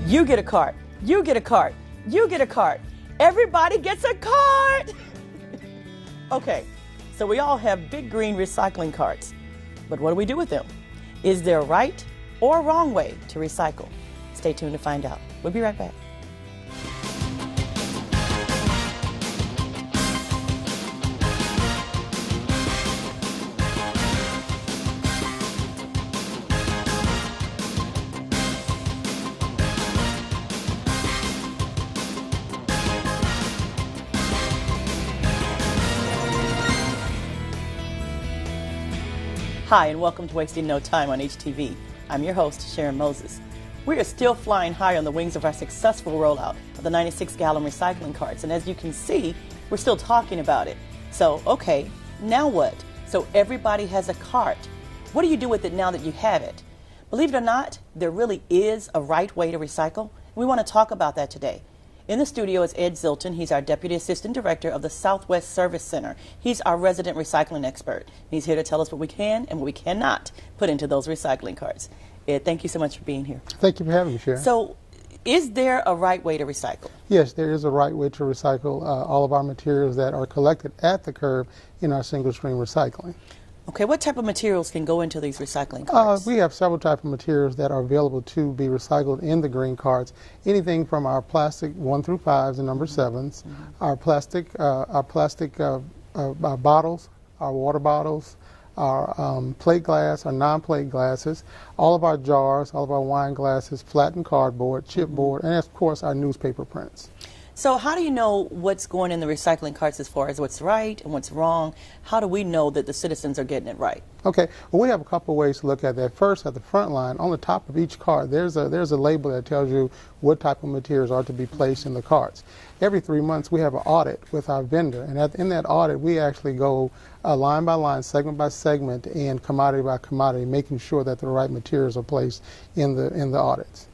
You get a cart. You get a cart. You get a cart. Everybody gets a cart. Okay, so we all have big green recycling carts. But what do we do with them? Is there a right or a wrong way to recycle? Stay tuned to find out. We'll be right back. Hi, and welcome to Wasting No Time on HTV. I'm your host, Sharon Moses. We are still flying high on the wings of our successful rollout of the 96-gallon recycling carts, and as you can see, we're still talking about it. So, okay, now what? So everybody has a cart. What do you do with it now that you have it? Believe it or not, there really is a right way to recycle. We want to talk about that today. In the studio is Ed Zilton. He's our Deputy Assistant Director of the Southwest Service Center. He's our resident recycling expert. He's here to tell us what we can and what we cannot put into those recycling carts. Ed, thank you so much for being here. Thank you for having me, Sharon. So, is there a right way to recycle? Yes, there is a right way to recycle all of our materials that are collected at the curb in our single-stream recycling. Okay, what type of materials can go into these recycling carts? We have several types of materials that are available to be recycled in the green carts. Anything from our plastic 1 through 5s and number 7s, our plastic bottles, our water bottles, our plate glass, our non-plate glasses, all of our jars, all of our wine glasses, flattened cardboard, chipboard, and of course our newspaper prints. So how do you know what's going in the recycling carts as far as what's right and what's wrong? How do we know that the citizens are getting it right? Okay, well, we have a couple of ways to look at that. First, at the front line, on the top of each cart, there's a label that tells you what type of materials are to be placed in the carts. Every 3 months, we have an audit with our vendor, and in that audit, we actually go line by line, segment by segment, and commodity by commodity, making sure that the right materials are placed in the audits.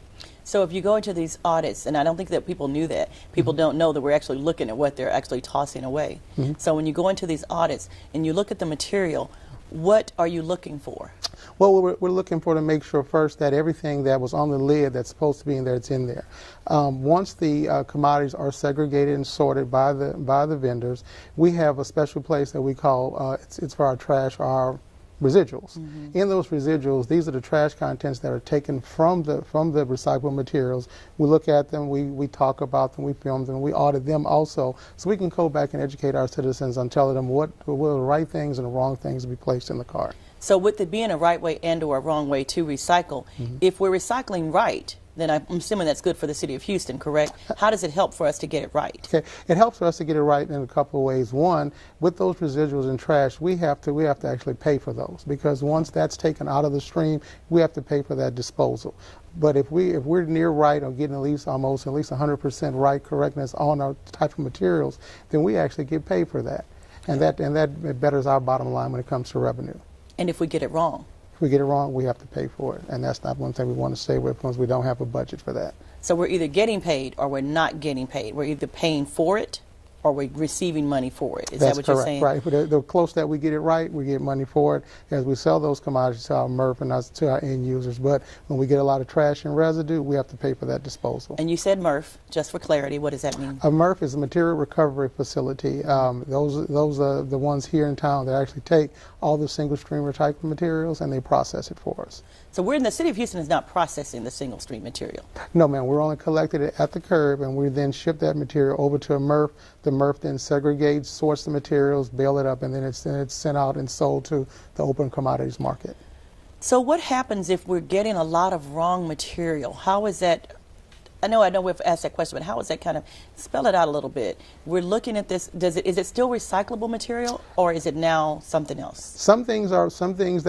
So if you go into these audits, and I don't think that people knew that, people don't know that we're actually looking at what they're actually tossing away. So when you go into these audits and you look at the material, what are you looking for? Well, we're looking for to make sure first that everything that was on the lid that's supposed to be in there, it's in there. Once the commodities are segregated and sorted by the vendors, we have a special place that we call, it's for our trash, our residuals. In those residuals, these are the trash contents that are taken from the recyclable materials. We look at them, we talk about them, we film them, we audit them also, so we can go back and educate our citizens on telling them what are the right things and the wrong things to be placed in the cart. So with it being a right way and or a wrong way to recycle, if we're recycling right, then I'm assuming that's good for the city of Houston, correct? How does it help for us to get it right? Okay, it helps for us to get it right in a couple of ways. One, with those residuals and trash, we have to actually pay for those, because once that's taken out of the stream, we have to pay for that disposal. But if we're near right or getting at least 100% right correctness on our type of materials, then we actually get paid for that, and that betters our bottom line when it comes to revenue. And if we get it wrong? If we get it wrong, we have to pay for it, and that's not one thing we want to stay with because we don't have a budget for that. So we're either getting paid or we're not getting paid. We're either paying for it or we're receiving money for it. Is that what you're saying? That's correct, right. The close that we get it right, we get money for it as we sell those commodities to our MRF and to our end users. But when we get a lot of trash and residue, we have to pay for that disposal. And you said MRF, just for clarity, what does that mean? A MRF is a material recovery facility. Those are the ones here in town that actually take all the single stream recycled materials and they process it for us. So we're in the city of Houston is not processing the single stream material? No, ma'am. We're only collected it at the curb, and we then ship that material over to a MRF. The MRF then segregates, sorts the materials, bale it up, and then it's sent out and sold to the open commodities market. So what happens if we're getting a lot of wrong material? How is that? I know we've asked that question, but how is that kind of, spell it out a little bit. We're looking at this, is it still recyclable material or is it now something else? Some things that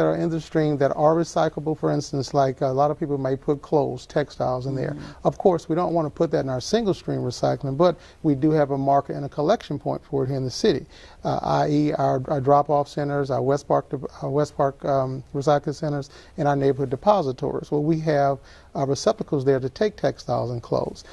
are in the stream that are recyclable, for instance, like a lot of people may put clothes, textiles in there. Of course, we don't want to put that in our single stream recycling, but we do have a market and a collection point for it here in the city, i.e. our drop-off centers, our West Park recycling centers, and our neighborhood depositories. Well, we have receptacles there to take textiles and clothes.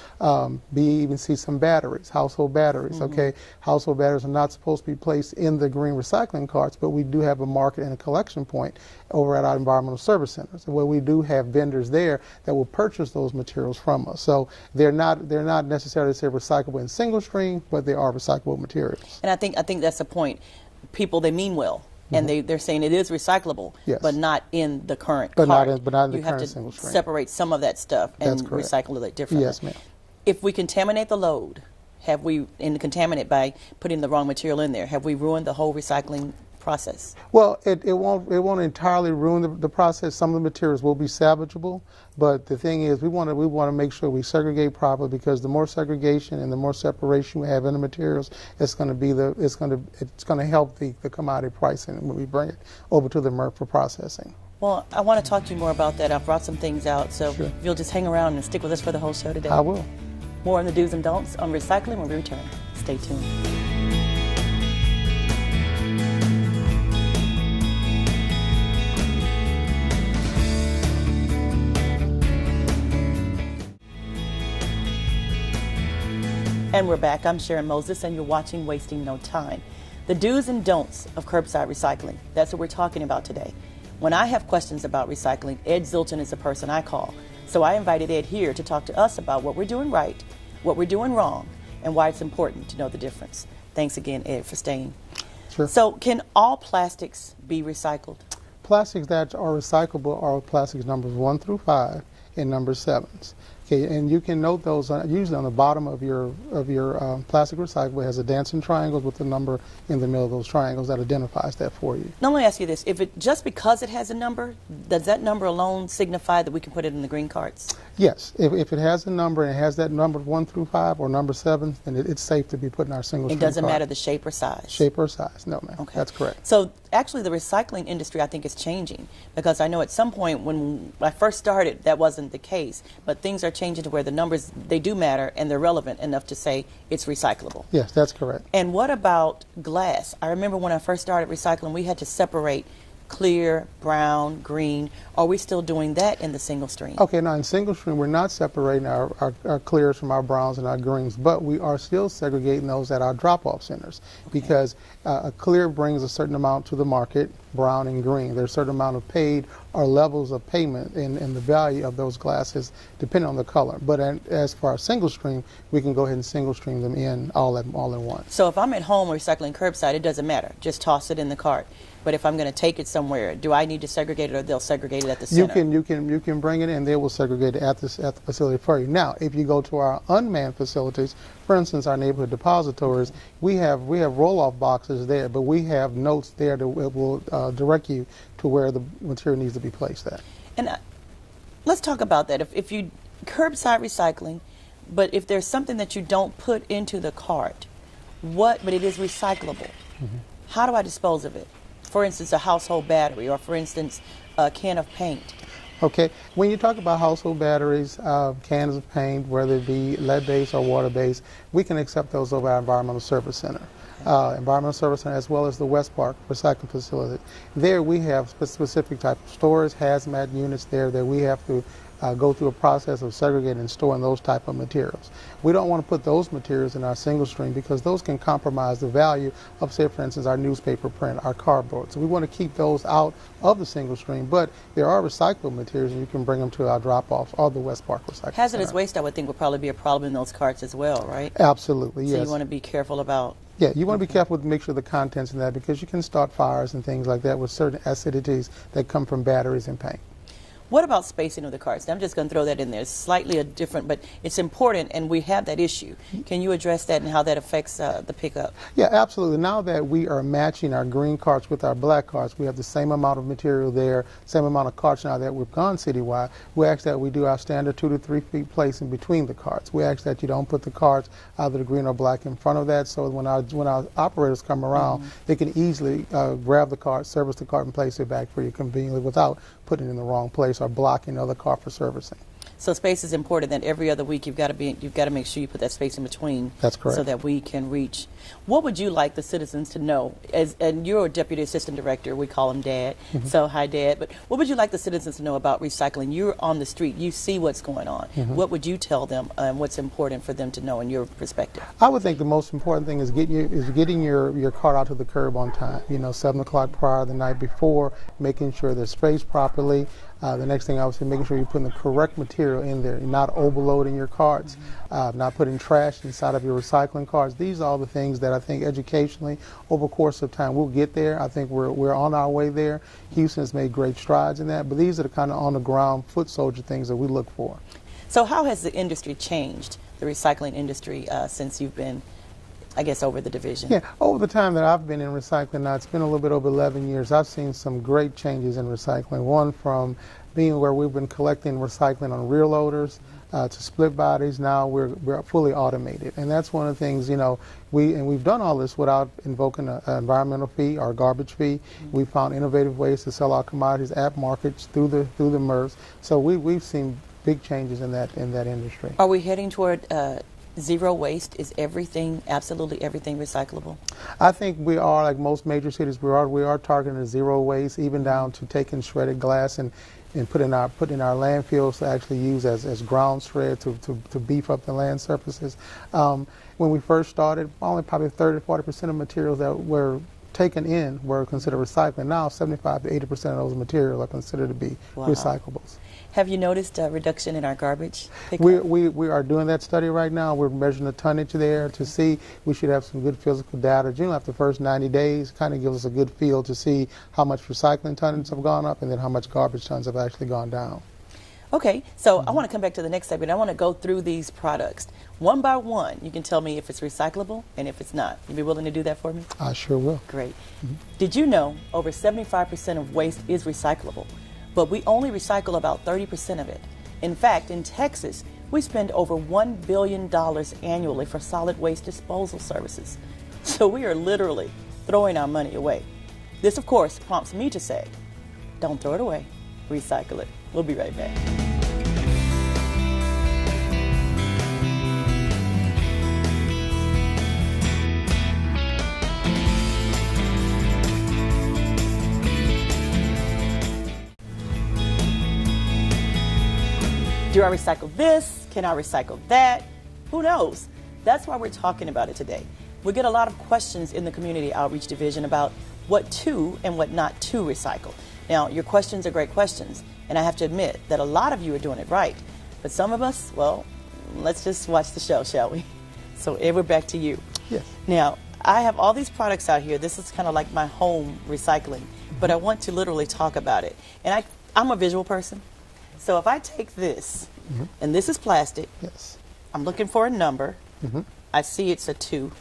We even see some batteries, household batteries. Okay, household batteries are not supposed to be placed in the green recycling carts, but we do have a market and a collection point over at our environmental service centers, where we do have vendors there that will purchase those materials from us. So they're not necessarily say recyclable in single stream, but they are recyclable materials. And I think that's the point. People, they mean well, and they're saying it is recyclable, Yes. but not in the current But cart. not in the you current have single to stream. separate some of that stuff and That's correct. recycle it differently. Yes, ma'am. If we contaminate the load, have we, and contaminate it by putting the wrong material in there, have we ruined the whole recycling process? Well, it won't entirely ruin the process. Some of the materials will be salvageable, but the thing is, we want to make sure we segregate properly, because the more segregation and the more separation we have in the materials, it's going to help the commodity pricing when we bring it over to the MRF for processing. Well, I want to talk to you more about that. I've brought some things out, so Sure. if you'll just hang around and stick with us for the whole show today. I will. More on the do's and don'ts on recycling when we return. Stay tuned. And we're back. I'm Sharon Moses, and you're watching Wasting No Time. The do's and don'ts of curbside recycling. That's what we're talking about today. When I have questions about recycling, Ed Zilton is the person I call. So I invited Ed here to talk to us about what we're doing right, what we're doing wrong, and why it's important to know the difference. Thanks again, Ed, for staying. Sure. So can all plastics be recycled? Plastics that are recyclable are plastics numbers 1 through 5 and number 7s. Okay, and you can note those usually on the bottom of your plastic recyclable. It has a dancing triangles with the number in the middle of those triangles that identifies that for you. Now let me ask you this: just because it has a number, does that number alone signify that we can put it in the green carts? Yes, if it has a number and it has that number 1 through 5 or number 7, then it's safe to be put in our single stream It doesn't cart. matter the shape or size? Shape or size, no ma'am. Okay. That's correct. So actually the recycling industry, I think, is changing, because I know at some point when I first started that wasn't the case, but things are changing to where the numbers, they do matter and they're relevant enough to say it's recyclable. Yes, that's correct. And what about glass? I remember when I first started recycling, we had to separate clear, brown, green. Are we still doing that in the single stream? Okay, now in single stream, we're not separating our clears from our browns and our greens, but we are still segregating those at our drop-off centers, because a clear brings a certain amount to the market, brown and green. There's a certain amount of paid or levels of payment in the value of those glasses depending on the color. But as for our single stream, we can go ahead and single stream them in all in one. So if I'm at home recycling curbside, it doesn't matter. Just toss it in the cart. But if I'm going to take it somewhere, do I need to segregate it, or they'll segregate it at the center? You can bring it in. They will segregate it at the facility for you. Now, if you go to our unmanned facilities, for instance, our neighborhood depositories, we have roll-off boxes there, but we have notes there that will direct you to where the material needs to be placed at. And let's talk about that. If you curbside recycling, but if there's something that you don't put into the cart, but it is recyclable, how do I dispose of it? For instance, a household battery, or for instance, a can of paint. Okay, when you talk about household batteries, cans of paint, whether it be lead-based or water-based, we can accept those over our Environmental Service Center. Environmental Service Center, as well as the West Park Recycling Facility. There we have specific type of storage, hazmat units there that we have to go through a process of segregating and storing those type of materials. We don't want to put those materials in our single stream, because those can compromise the value of, say, for instance, our newspaper print, our cardboard. So we want to keep those out of the single stream, but there are recyclable materials, and you can bring them to our drop-offs or the West Park Recycling Hazardous Center. waste, I would think, would probably be a problem in those carts as well, right? Absolutely, yes. So you want to be careful about... Yeah, you want to be careful to make sure the contents in that, because you can start fires and things like that with certain acidities that come from batteries and paint. What about spacing of the carts? Now, I'm just going to throw that in there. It's slightly a different, but it's important, and we have that issue. Can you address that and how that affects the pickup? Yeah, absolutely. Now that we are matching our green carts with our black carts, we have the same amount of material there, same amount of carts now that we've gone citywide. We ask that we do our standard 2 to 3 feet placing between the carts. We ask that you don't put the carts, either the green or black, in front of that, so when our operators come around, they can easily grab the cart, service the cart, and place it back for you conveniently without putting it in the wrong place or blocking the other car for servicing. So space is important. That every other week you've got to make sure you put that space in between. That's correct. So that we can reach. What would you like the citizens to know? And you're a deputy assistant director. We call him Dad. So hi, Dad. But what would you like the citizens to know about recycling? You're on the street. You see what's going on. What would you tell them? What's important for them to know in your perspective? I would think the most important thing is getting your cart out to the curb on time. 7 o'clock prior the night before, making sure they're spaced properly. The next thing I would say, making sure you're putting the correct material in there. You're not overloading your carts, not putting trash inside of your recycling carts. These are all the things that I think educationally, over the course of time, we'll get there. I think we're on our way there. Houston has made great strides in that, but these are the kind of on-the-ground foot soldier things that we look for. So how has the industry changed, the recycling industry, since you've been, I guess, over the division? Yeah, over the time that I've been in recycling now, it's been a little bit over 11 years, I've seen some great changes in recycling. One from being where we've been collecting recycling on rear loaders to split bodies. Now we're fully automated. And that's one of the things, we've done all this without invoking an environmental fee or garbage fee. We found innovative ways to sell our commodities at markets through the MRFs. So we've seen big changes in that industry. Are we heading toward zero waste? Is absolutely everything recyclable? I think we are, like most major cities, we are targeting a zero waste, even down to taking shredded glass and put in our landfills to actually use as ground shred to beef up the land surfaces. When we first started, only probably 30-40% of materials that were taken in were considered recycling. Now 75 to 80% of those materials are considered to be recyclables. Have you noticed a reduction in our garbage pickup? We are doing that study right now. We're measuring the tonnage there to see. We should have some good physical data. Generally, after the first 90 days, kind of gives us a good feel to see how much recycling tonnage have gone up and then how much garbage tons have actually gone down. Okay, so I want to come back to the next segment. I want to go through these products one by one. You can tell me if it's recyclable and if it's not. You be willing to do that for me? I sure will. Great. Did you know over 75% of waste is recyclable? But we only recycle about 30% of it. In fact, in Texas, we spend over $1 billion annually for solid waste disposal services. So we are literally throwing our money away. This, of course, prompts me to say, don't throw it away, recycle it. We'll be right back. Do I recycle this? Can I recycle that? Who knows? That's why we're talking about it today. We get a lot of questions in the Community Outreach Division about what to and what not to recycle. Now, your questions are great questions, and I have to admit that a lot of you are doing it right. But some of us, well, let's just watch the show, shall we? So, Ed, we're back to you. Yes. Now, I have all these products out here. This is kind of like my home recycling, but I want to literally talk about it. And I'm a visual person. So if I take this, and this is plastic, yes, I'm looking for a number, I see it's a 2,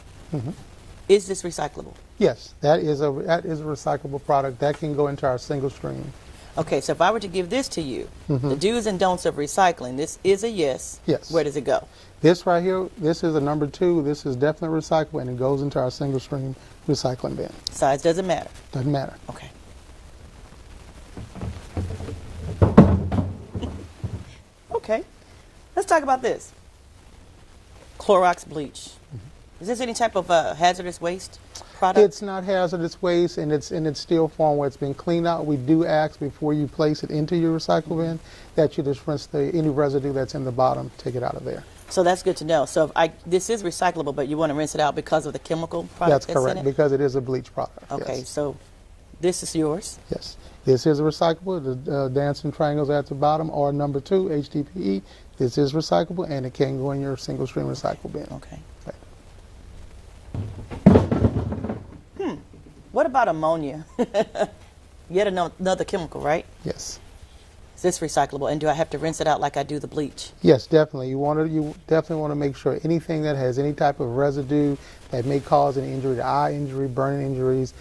is this recyclable? Yes, that is a recyclable product. That can go into our single stream. Okay, so if I were to give this to you, the do's and don'ts of recycling, this is a yes. Yes. Where does it go? This right here, this is a number 2. This is definitely recyclable, and it goes into our single stream recycling bin. Size doesn't matter? Doesn't matter. Okay. Okay, let's talk about this. Clorox bleach. Is this any type of hazardous waste product? It's not hazardous waste, and it's in its still form where it's been cleaned out. We do ask before you place it into your recycle bin that you just rinse any residue that's in the bottom, take it out of there. So that's good to know. So this is recyclable, but you want to rinse it out because of the chemical product that's correct, in it? because it is a bleach product. Okay, yes. so this is yours? Yes. This is recyclable. The dancing triangles at the bottom are number 2, HDPE. This is recyclable, and it can go in your single stream recycle bin. Okay. Right. What about ammonia? Yet another chemical, right? Yes. Is this recyclable, and do I have to rinse it out like I do the bleach? Yes, definitely. You definitely want to make sure anything that has any type of residue that may cause an injury, to eye injury, burning injuries,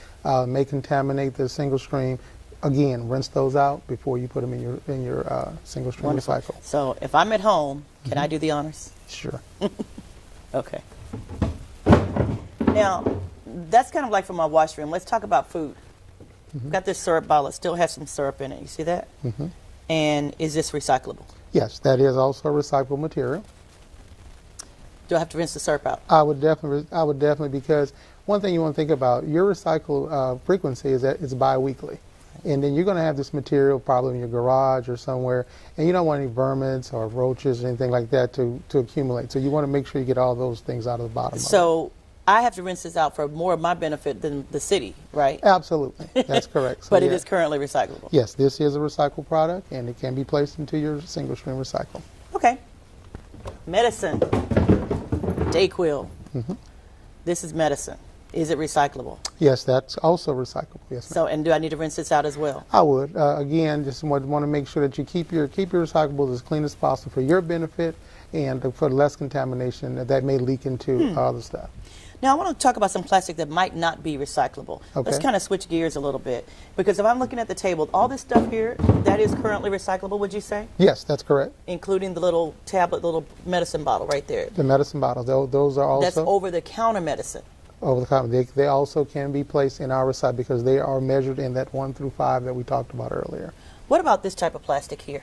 may contaminate the single stream. Again, rinse those out before you put them in your single stream recycle. So if I'm at home, can I do the honors? Sure. Okay. Now, that's kind of like for my washroom. Let's talk about food. I've got this syrup bottle. It still has some syrup in it. You see that? And is this recyclable? Yes, that is also a recyclable material. Do I have to rinse the syrup out? I would definitely, because one thing you want to think about, your recycle frequency is that it's bi-weekly. And then you're going to have this material probably in your garage or somewhere, and you don't want any vermins or roaches or anything like that to accumulate. So you want to make sure you get all those things out of the bottom. So I have to rinse this out for more of my benefit than the city, right? Absolutely. That's correct. So, but it is currently recyclable. Yes, this is a recycled product, and it can be placed into your single stream recycle. Okay. Medicine. Dayquil. This is medicine. Is it recyclable? Yes, that's also recyclable. Yes, ma'am. So, and do I need to rinse this out as well? I would. Again, just want to make sure that you keep your recyclables as clean as possible for your benefit and for less contamination that may leak into other stuff. Now, I want to talk about some plastic that might not be recyclable. Okay. Let's kind of switch gears a little bit. Because if I'm looking at the table, all this stuff here, that is currently recyclable, would you say? Yes, that's correct. Including the little tablet, little medicine bottle right there. The medicine bottles, those are also... That's over-the-counter medicine. Over the counter. They also can be placed in our recycle because they are measured in that 1 through 5 that we talked about earlier. What about this type of plastic here?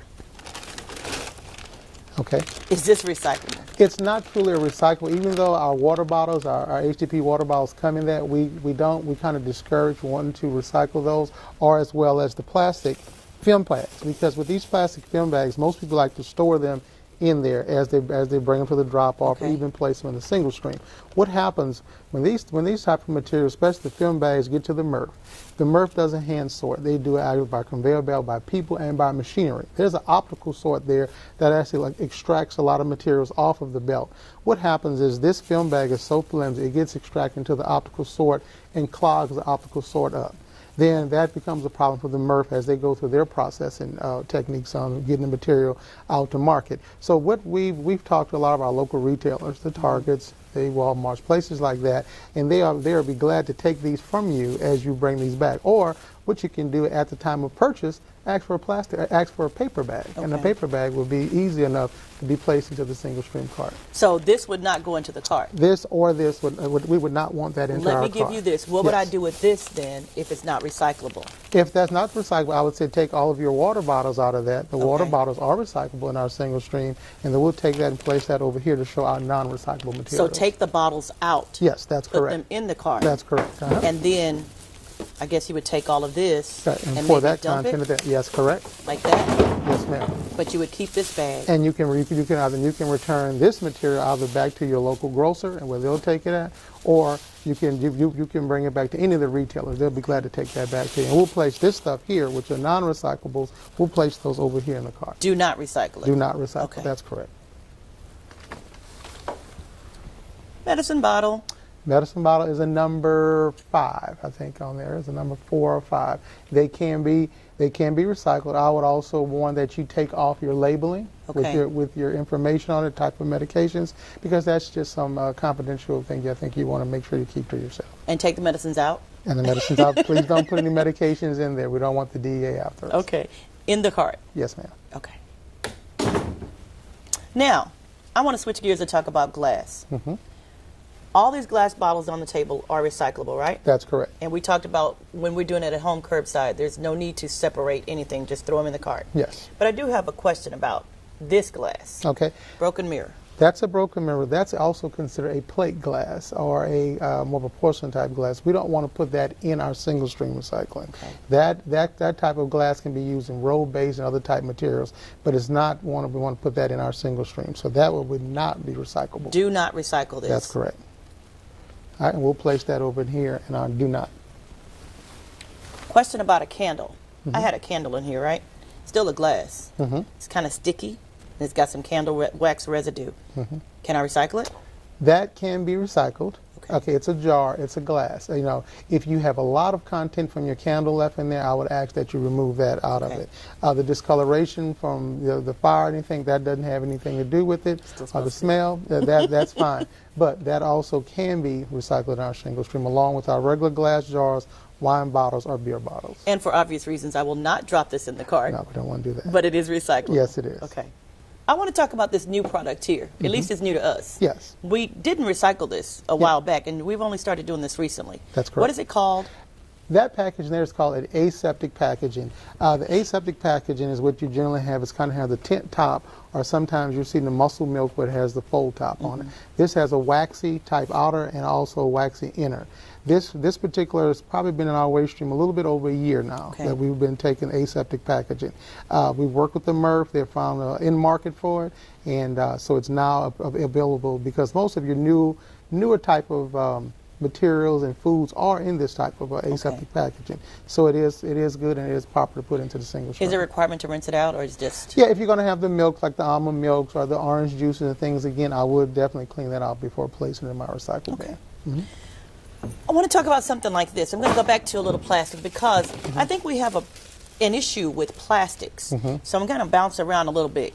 Okay. Is this recyclable? It's not truly a recycle, even though our water bottles, our HDP water bottles come in that, we kind of discourage wanting to recycle those, or as well as the plastic film bags, because with these plastic film bags, most people like to store them in there as they bring them to the drop-off, or even place them in the single stream. What happens when these type of materials, especially the film bags, get to the MRF doesn't hand sort. They do it either by conveyor belt, by people, and by machinery. There's an optical sort there that actually extracts a lot of materials off of the belt. What happens is this film bag is so flimsy, it gets extracted into the optical sort and clogs the optical sort up. Then that becomes a problem for the MRF as they go through their processing techniques on getting the material out to market. So what we've talked to a lot of our local retailers, the Targets, the Walmarts, places like that, and they'll be glad to take these from you as you bring these back. Or what you can do at the time of purchase, ask for a paper bag, and the paper bag will be easy enough to be placed into the single stream cart. So this would not go into the cart? This or this, we would not want that into our cart. Let me give you this. What would I do with this then if it's not recyclable? If that's not recyclable, I would say take all of your water bottles out of that. The water bottles are recyclable in our single stream, and then we'll take that and place that over here to show our non-recyclable materials. So take the bottles out. Yes, that's correct. Put them in the cart. That's correct. And then I guess you would take all of this and pour that content of that. Yes, correct. Like that? Yes, ma'am. But you would keep this bag. And you can return this material either back to your local grocer and where they'll take it at, or you can bring it back to any of the retailers. They'll be glad to take that back to you. And we'll place this stuff here, which are non-recyclables. We'll place those over here in the cart. Do not recycle it. Do not recycle. Okay. That's correct. Medicine bottle. Medicine bottle is a number 5, I think, on there. It's a number 4 or 5. They can be recycled. I would also warn that you take off your labeling with your information on it, type of medications, because that's just some confidential thing I think you want to make sure you keep to yourself. And take the medicines out? And the medicines out. Please don't put any medications in there. We don't want the DEA after us. Okay. In the cart? Yes, ma'am. Okay. Now, I want to switch gears and talk about glass. All these glass bottles on the table are recyclable, right? That's correct. And we talked about when we're doing it at home curbside, there's no need to separate anything, just throw them in the cart. Yes. But I do have a question about this glass. Okay. Broken mirror. That's a broken mirror. That's also considered a plate glass or a more of a porcelain type glass. We don't want to put that in our single stream recycling. Okay. That type of glass can be used in road-based and other type materials, but it's not we want to put that in our single stream. So that would not be recyclable. Do not recycle this. That's correct. All right, and we'll place that over in here and on do not. Question about a candle. I had a candle in here, right? Still a glass. It's kind of sticky, and it's got some candle wax residue. Can I recycle it? That can be recycled. Okay, it's a jar, it's a glass. You know, if you have a lot of content from your candle left in there, I would ask that you remove that out of it. The discoloration from the fire or anything, that doesn't have anything to do with it. The smell, that's fine. But that also can be recycled in our single stream, along with our regular glass jars, wine bottles, or beer bottles. And for obvious reasons, I will not drop this in the cart. No, we don't want to do that. But it is recyclable. Yes, it is. Okay. I want to talk about this new product here. At least it's new to us. Yes. We didn't recycle this a while back, and we've only started doing this recently. That's correct. What is it called? That packaging there is called an aseptic packaging. The aseptic packaging is what you generally have. It's kind of have the tent top, or sometimes you see the muscle milk where it has the fold top on it. This has a waxy type outer and also a waxy inner. This particular has probably been in our waste stream a little bit over a year now that we've been taking aseptic packaging. We've worked with the MRF. They've found an in market for it, and so it's now available because most of your newer type of materials and foods are in this type of aseptic packaging. So it is good, and it is proper to put into the single stream. Is there a requirement to rinse it out, or is it just? Yeah, if you're going to have the milk, like the almond milks or the orange juices and things, again, I would definitely clean that out before placing it in my recycle bin. I want to talk about something like this. I'm going to go back to a little plastic because I think we have an issue with plastics. So I'm going to bounce around a little bit.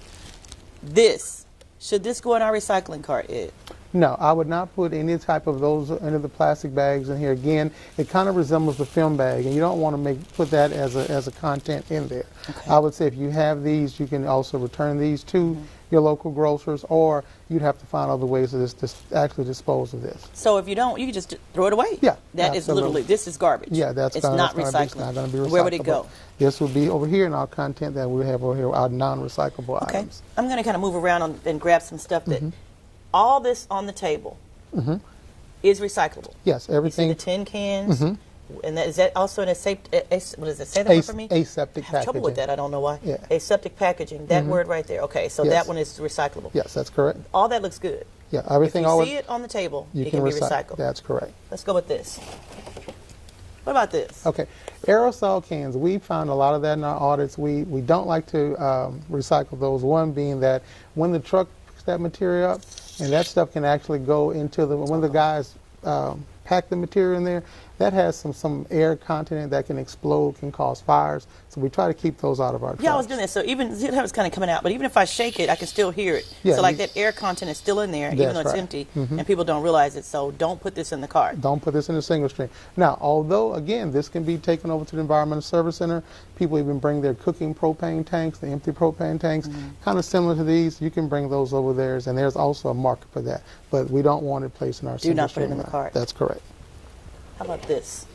Should this go in our recycling cart, Ed? No, I would not put any type of those into the plastic bags in here. Again, it kind of resembles the film bag, and you don't want to put that as a content in there. I would say if you have these, you can also return these to your local grocers, or you'd have to find other ways to actually dispose of this. So if you don't, you can just throw it away. Yeah, that is literally, this is garbage. Yeah, it's not recycling. It's not going to be recyclable. Where would it go? This would be over here in our content that we have over here, our non-recyclable items. I'm going to kind of move around and grab some stuff that all this on the table is recyclable. Yes, everything. You see the tin cans, and is that also in a safe? What does it say that word for me? Aseptic packaging. I have trouble with that. I don't know why. Yeah. Aseptic packaging. That word right there. Okay, so that one is recyclable. Yes, that's correct. All that looks good. Yeah, everything. If you see it on the table, it can be recycled. That's correct. Let's go with this. What about this? Okay, aerosol cans. We found a lot of that in our audits. We don't like to recycle those. One being that when the truck picks that material up, and that stuff can actually go into when the guys pack the material in there, that has some air content that can explode, can cause fires. So we try to keep those out of our trucks. Yeah, I was doing that. So even it was kind of coming out, but even if I shake it, I can still hear it. Yeah, so like that air content is still in there, even though it's empty, and people don't realize it. So don't put this in the cart. Don't put this in the single stream. Now, although again, this can be taken over to the Environmental Service Center. People even bring their cooking propane tanks, the empty propane tanks, kind of similar to these. You can bring those over there, and there's also a market for that. But we don't want it placed in our single stream. Do not put it in the cart. That's correct. How about this?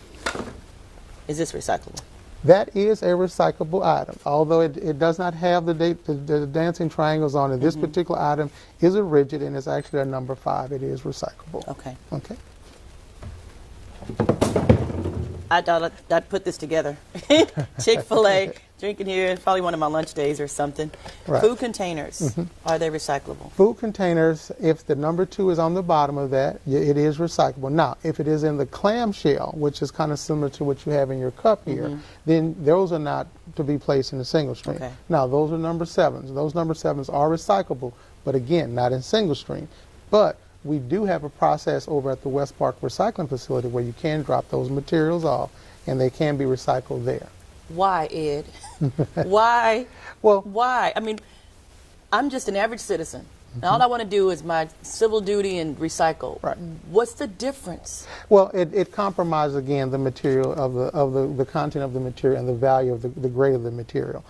Is this recyclable? That is a recyclable item, although it does not have the dancing triangles on it. This particular item is a rigid, and it's actually a number 5. It is recyclable. Okay. Okay. I thought I'd put this together. Chick-fil-A, drinking here, probably one of my lunch days or something. Right. Food containers, are they recyclable? Food containers, if the number 2 is on the bottom of that, it is recyclable. Now, if it is in the clamshell, which is kind of similar to what you have in your cup here, then those are not to be placed in a single stream. Okay. Now, those are number 7s. Those number 7s are recyclable, but again, not in single stream. But we do have a process over at the West Park Recycling Facility where you can drop those materials off, and they can be recycled there. Why, Ed? Why? Well, why? I mean, I'm just an average citizen. And all I want to do is my civil duty and recycle. Right. What's the difference? Well, it compromises, again, the material of the content of the material and the value of the grade of the material.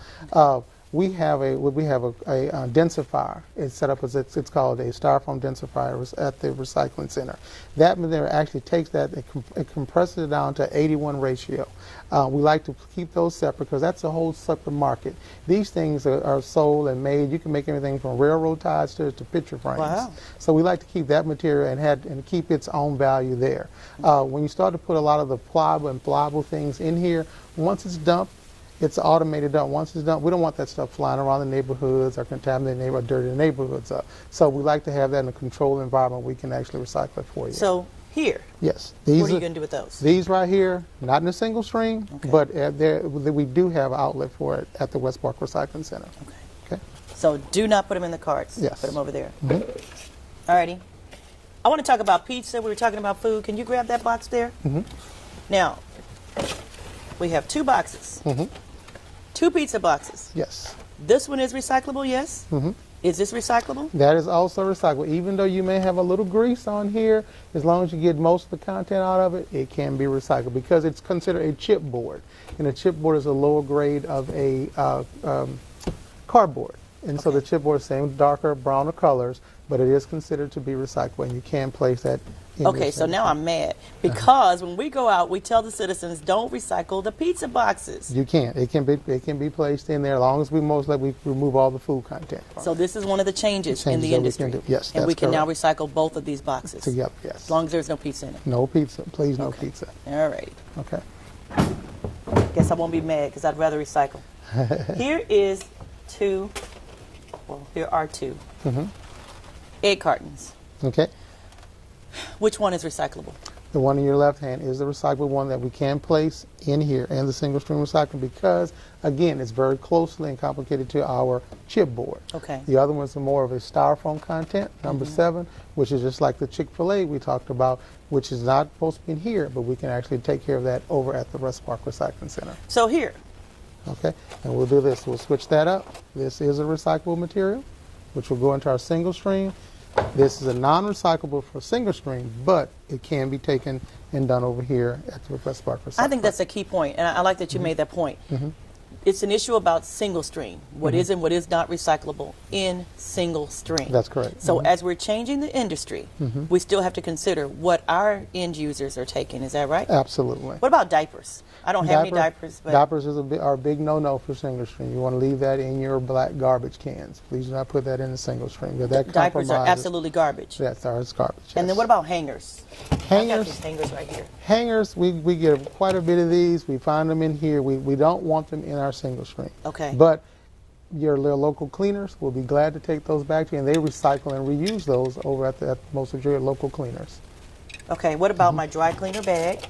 We have a densifier. It's set up as it's called a styrofoam densifier at the recycling center. That material actually takes that, it compresses it down to 81 ratio. We like to keep those separate because that's a whole separate market. These things are sold and made. You can make anything from railroad ties to picture frames. Wow. So we like to keep that material and keep its own value there. When you start to put a lot of the pliable and pliable things in here, once it's dumped, it's automated dump. Once it's done, we don't want that stuff flying around the neighborhoods or contaminating or dirty neighborhoods up. So we like to have that in a controlled environment we can actually recycle it for you. So here. Yes. What are you going to do with those? These right here, not in a single stream, but we do have an outlet for it at the West Park Recycling Center. Okay. So do not put them in the carts. Yes. Put them over there. Alrighty. I want to talk about pizza. We were talking about food. Can you grab that box there? Now, we have 2 boxes. 2 pizza boxes. Yes. This one is recyclable, yes? Is this recyclable? That is also recyclable. Even though you may have a little grease on here, as long as you get most of the content out of it, it can be recycled because it's considered a chipboard. And a chipboard is a lower grade of a cardboard. And so the chipboard is same darker, browner colors, but it is considered to be recyclable, and you can place that in your Okay, so single now stream. I'm mad because when we go out, we tell the citizens don't recycle the pizza boxes. You can't. It can be placed in there as long as we remove all the food content. So this is one of the changes in the that we industry. can do. Yes, and we that's can now correct. recycle both of these boxes. Together, yes. As long as there's no pizza in it. No pizza. Please, no Okay. pizza. All right. Okay. Guess I won't be mad because I'd rather recycle. Here are two egg cartons. Okay. Which one is recyclable? The one in your left hand is the recyclable one that we can place in here and the single stream recycling because, again, it's very closely and complicated to our chipboard. Okay. The other ones are more of a styrofoam content, number 7, which is just like the Chick-fil-A we talked about, which is not supposed to be in here, but we can actually take care of that over at the West Park Recycling Center. So here. Okay, and we'll do this. We'll switch that up. This is a recyclable material, which will go into our single stream. This is a non-recyclable for single stream, but it can be taken and done over here at the West Park Recycling. I think that's a key point, and I like that you made that point. It's an issue about single stream, what is and what is not recyclable in single stream. That's correct. So as we're changing the industry, we still have to consider what our end users are taking. Is that right? Absolutely. What about diapers? I don't have any diapers. But Diapers is our big no-no for single stream. You want to leave that in your black garbage cans. Please do not put that in the single stream because that diapers are compromises. absolutely garbage. That's ours, garbage. And then yes. what about hangers? I got Hangers? these hangers right here. Hangers, we get quite a bit of these. We find them in here. We don't want them in our single stream. Okay. But your little local cleaners will be glad to take those back to you, and they recycle and reuse those over at most of your local cleaners. Okay, what about my dry cleaner bag?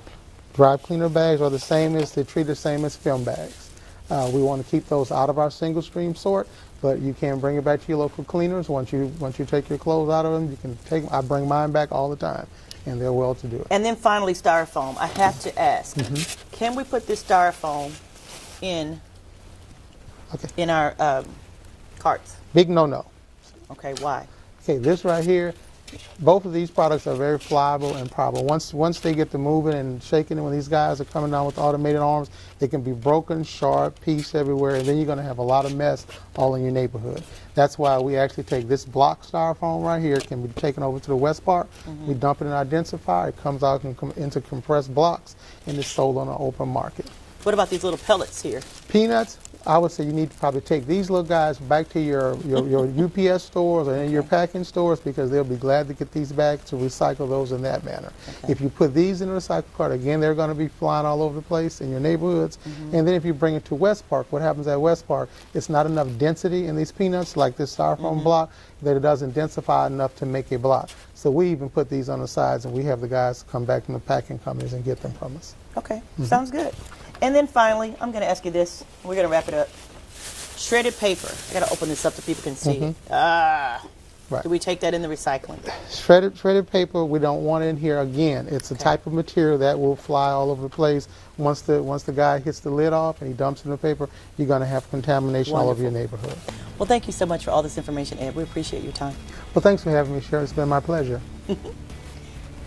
Dry cleaner bags are the same as, they treat the same as film bags. We want to keep those out of our single stream sort, but you can bring it back to your local cleaners. Once you take your clothes out of them, you can take them. I bring mine back all the time, and they're well to do it. And then finally, styrofoam. I have to ask, can we put this styrofoam in our carts? Big no-no. Okay, why? Okay, this right here, both of these products are very pliable and pliable. Once they get to moving and shaking, and when these guys are coming down with automated arms, they can be broken, sharp, pieced everywhere, and then you're going to have a lot of mess all in your neighborhood. That's why we actually take this block styrofoam right here, can be taken over to the West Park. We dump it in our densifier. It comes out into compressed blocks, and it's sold on an open market. What about these little pellets here? Peanuts, I would say you need to probably take these little guys back to your UPS stores or in your packing stores because they'll be glad to get these back to recycle those in that manner. Okay. If you put these in a recycle cart, again, they're going to be flying all over the place in your neighborhoods. And then if you bring it to West Park, what happens at West Park, it's not enough density in these peanuts, like this styrofoam block, that it doesn't densify enough to make a block. So we even put these on the sides, and we have the guys come back from the packing companies and get them from us. Okay, sounds good. And then finally, I'm going to ask you this. We're going to wrap it up. Shredded paper. I got to open this up so people can see it. Right. Do we take that in the recycling? Shredded paper, we don't want it in here. Again, it's a type of material that will fly all over the place. Once the guy hits the lid off and he dumps it in the paper, you're going to have contamination all over your neighborhood. Well, thank you so much for all this information, Ed. We appreciate your time. Well, thanks for having me, Sharon. It's been my pleasure.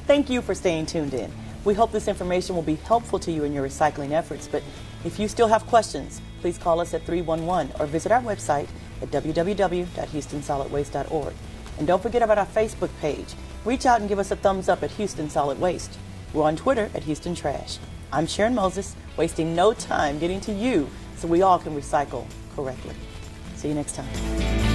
Thank you for staying tuned in. We hope this information will be helpful to you in your recycling efforts, but if you still have questions, please call us at 311 or visit our website at www.houstonsolidwaste.org. And don't forget about our Facebook page. Reach out and give us a thumbs up at Houston Solid Waste. We're on Twitter at Houston Trash. I'm Sharon Moses, wasting no time getting to you so we all can recycle correctly. See you next time.